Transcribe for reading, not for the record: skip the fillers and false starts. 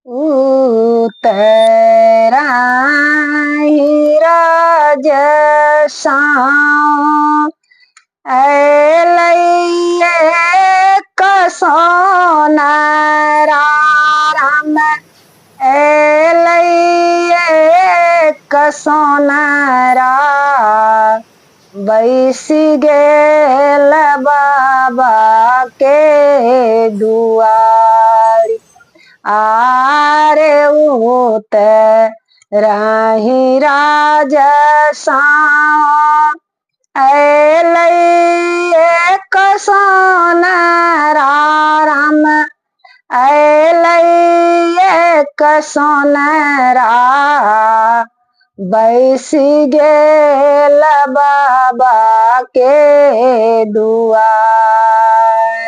उतरा ही राजसा ऐलैये कसोनराम ऐलैये कसोनरा बैसी गेल बाबा के दुआरी आरे उतराही राजसा ऐलैये कसोनराम ऐलैये कसोनरा बैसी गेल बाबा के दुआर।